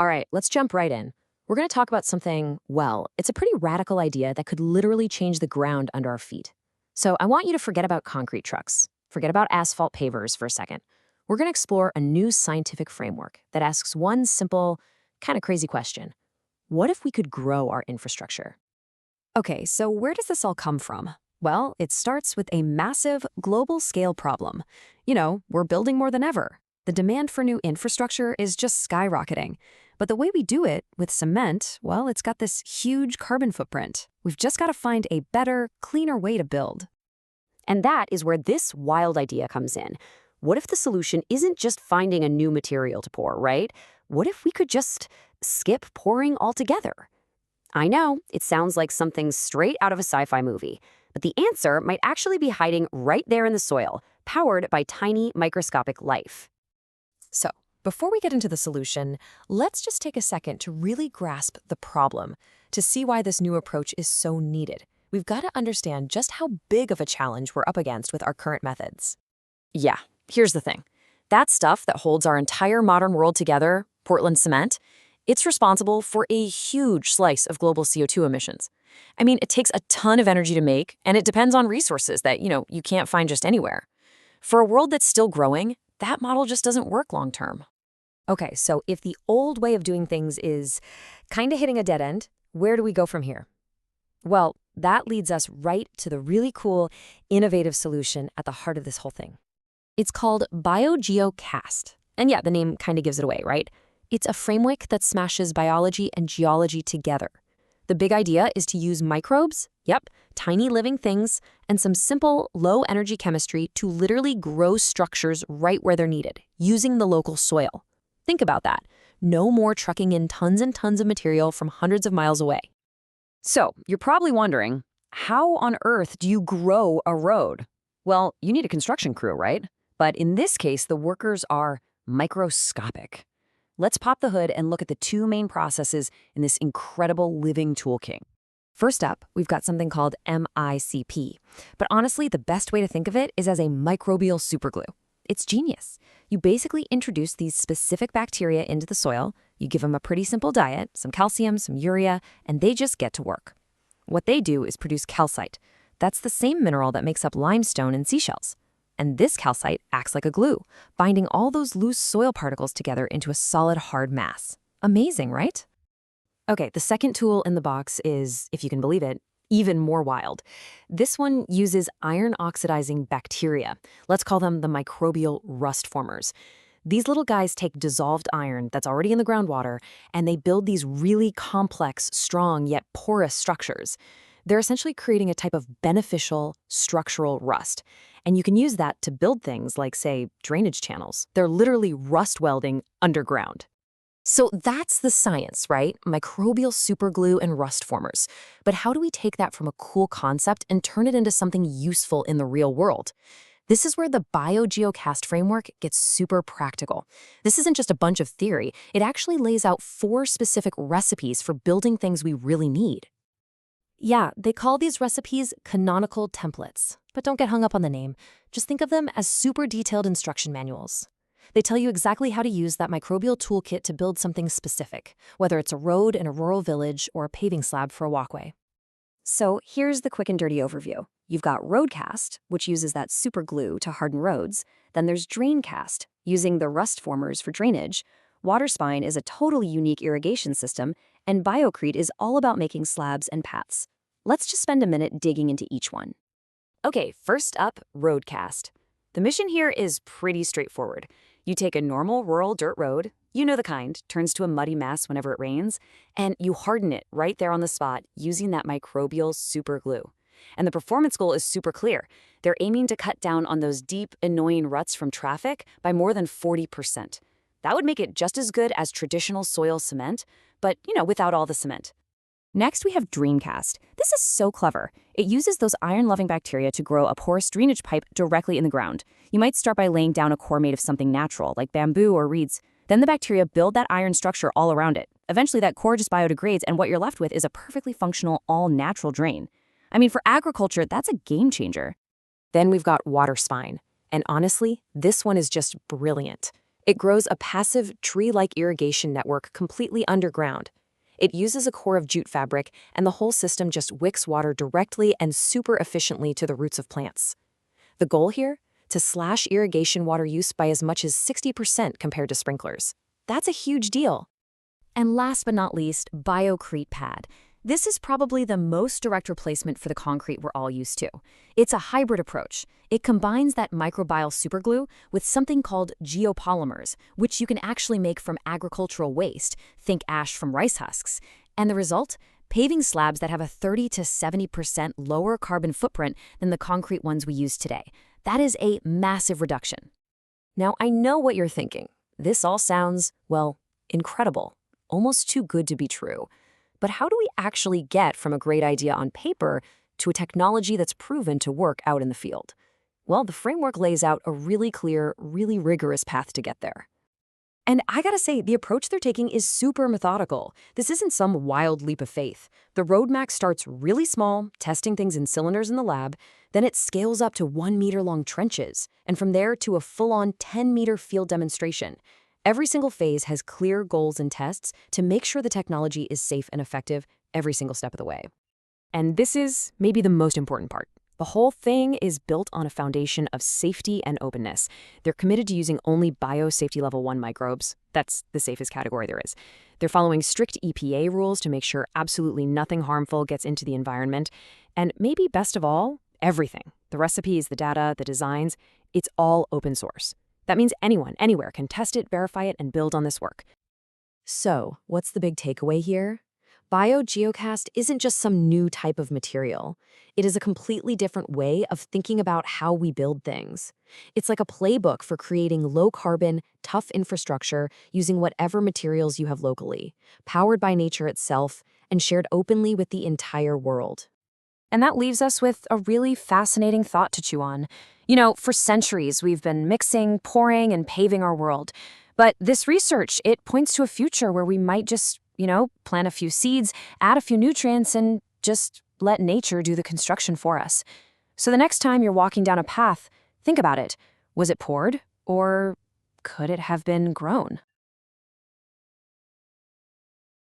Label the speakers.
Speaker 1: All right, let's jump right in. We're going to talk about something, well, it's a pretty radical idea that could literally change the ground under our feet. So I want you to forget about concrete trucks, forget about asphalt pavers for a second. We're going to explore a new scientific framework that asks one simple, kind of crazy question. What if we could grow our infrastructure?
Speaker 2: Okay, so where does this all come from? Well, it starts with a massive global scale problem. We're building more than ever. The demand for new infrastructure is just skyrocketing. But the way we do it, with cement, well, it's got this huge carbon footprint. We've just got to find a better, cleaner way to build.
Speaker 1: And that is where this wild idea comes in. What if the solution isn't just finding a new material to pour, right? What if we could just skip pouring altogether? I know, it sounds like something straight out of a sci-fi movie, but the answer might actually be hiding right there in the soil, powered by tiny microscopic life.
Speaker 2: So, before we get into the solution, let's just take a second to really grasp the problem, to see why this new approach is so needed. We've got to understand just how big of a challenge we're up against with our current methods.
Speaker 1: Yeah, here's the thing. That stuff that holds our entire modern world together, Portland cement, it's responsible for a huge slice of global CO2 emissions. I mean, it takes a ton of energy to make, and it depends on resources that, you can't find just anywhere. For a world that's still growing, that model just doesn't work long term.
Speaker 2: Okay, so if the old way of doing things is kind of hitting a dead end, where do we go from here? Well, that leads us right to the really cool, innovative solution at the heart of this whole thing. It's called GeoCast. And yeah, the name kind of gives it away, right? It's a framework that smashes biology and geology together. The big idea is to use microbes, tiny living things, and some simple, low-energy chemistry to literally grow structures right where they're needed, using the local soil. Think about that. No more trucking in tons and tons of material from hundreds of miles away.
Speaker 1: So, you're probably wondering, how on earth do you grow a road? Well, you need a construction crew, right? But in this case, the workers are microscopic. Let's pop the hood and look at the two main processes in this incredible living toolkit.
Speaker 2: First up, we've got something called MICP. But honestly, the best way to think of it is as a microbial superglue. It's genius. You basically introduce these specific bacteria into the soil, you give them a pretty simple diet, some calcium, some urea, and they just get to work. What they do is produce calcite. That's the same mineral that makes up limestone and seashells. And this calcite acts like a glue, binding all those loose soil particles together into a solid, hard mass. Amazing, right? Okay, the second tool in the box is, if you can believe it, even more wild. This one uses iron-oxidizing bacteria. Let's call them the microbial rust formers. These little guys take dissolved iron that's already in the groundwater, and they build these really complex, strong, yet porous structures. They're essentially creating a type of beneficial structural rust. And you can use that to build things like, say, drainage channels. They're literally rust welding underground. So that's the science, right? Microbial superglue and rust formers. But how do we take that from a cool concept and turn it into something useful in the real world? This is where the GeoCast framework gets super practical. This isn't just a bunch of theory. It actually lays out 4 specific recipes for building things we really need. Yeah, they call these recipes canonical templates. But don't get hung up on the name. Just think of them as super detailed instruction manuals. They tell you exactly how to use that microbial toolkit to build something specific, whether it's a road in a rural village or a paving slab for a walkway.
Speaker 3: So here's the quick and dirty overview. You've got RoadCast, which uses that super glue to harden roads. Then there's DrainCast, using the rust formers for drainage. WaterSpine is a totally unique irrigation system, and Biocrete is all about making slabs and paths. Let's just spend a minute digging into each one.
Speaker 1: Okay, first up, RoadCast. The mission here is pretty straightforward. You take a normal rural dirt road, you know the kind, turns to a muddy mess whenever it rains, and you harden it right there on the spot using that microbial super glue. And the performance goal is super clear. They're aiming to cut down on those deep, annoying ruts from traffic by more than 40%. That would make it just as good as traditional soil cement, but, without all the cement.
Speaker 3: Next, we have DrainCast. This is so clever. It uses those iron-loving bacteria to grow a porous drainage pipe directly in the ground. You might start by laying down a core made of something natural, like bamboo or reeds. Then the bacteria build that iron structure all around it. Eventually, that core just biodegrades, and what you're left with is a perfectly functional, all-natural drain. I mean, for agriculture, that's a game changer.
Speaker 1: Then we've got WaterSpine. And honestly, this one is just brilliant.
Speaker 2: It grows a passive, tree-like irrigation network completely underground. It uses a core of jute fabric, and the whole system just wicks water directly and super efficiently to the roots of plants. The goal here? To slash irrigation water use by as much as 60% compared to sprinklers. That's a huge deal.
Speaker 3: And last but not least, Biocrete Pad. This is probably the most direct replacement for the concrete we're all used to. It's a hybrid approach. It combines that microbial superglue with something called geopolymers, which you can actually make from agricultural waste, think ash from rice husks. And the result? Paving slabs that have a 30 to 70% lower carbon footprint than the concrete ones we use today. That is a massive reduction.
Speaker 2: Now, I know what you're thinking. This all sounds, well, incredible. Almost too good to be true. But how do we actually get from a great idea on paper to a technology that's proven to work out in the field? Well, the framework lays out a really clear, really rigorous path to get there. And I gotta say, the approach they're taking is super methodical. This isn't some wild leap of faith. The roadmap starts really small, testing things in cylinders in the lab, then it scales up to 1-meter-long trenches, and from there to a full-on 10-meter field demonstration. Every single phase has clear goals and tests to make sure the technology is safe and effective every single step of the way. And this is maybe the most important part. The whole thing is built on a foundation of safety and openness. They're committed to using only biosafety level 1 microbes. That's the safest category there is. They're following strict EPA rules to make sure absolutely nothing harmful gets into the environment. And maybe best of all, everything. The recipes, the data, the designs, it's all open source. That means anyone, anywhere can test it, verify it, and build on this work. So, what's the big takeaway here? GeoCast isn't just some new type of material. It is a completely different way of thinking about how we build things. It's like a playbook for creating low-carbon, tough infrastructure using whatever materials you have locally, powered by nature itself, and shared openly with the entire world.
Speaker 3: And that leaves us with a really fascinating thought to chew on. For centuries, we've been mixing, pouring, and paving our world. But this research, it points to a future where we might just, plant a few seeds, add a few nutrients, and just let nature do the construction for us. So the next time you're walking down a path, think about it. Was it poured? Or could it have been grown?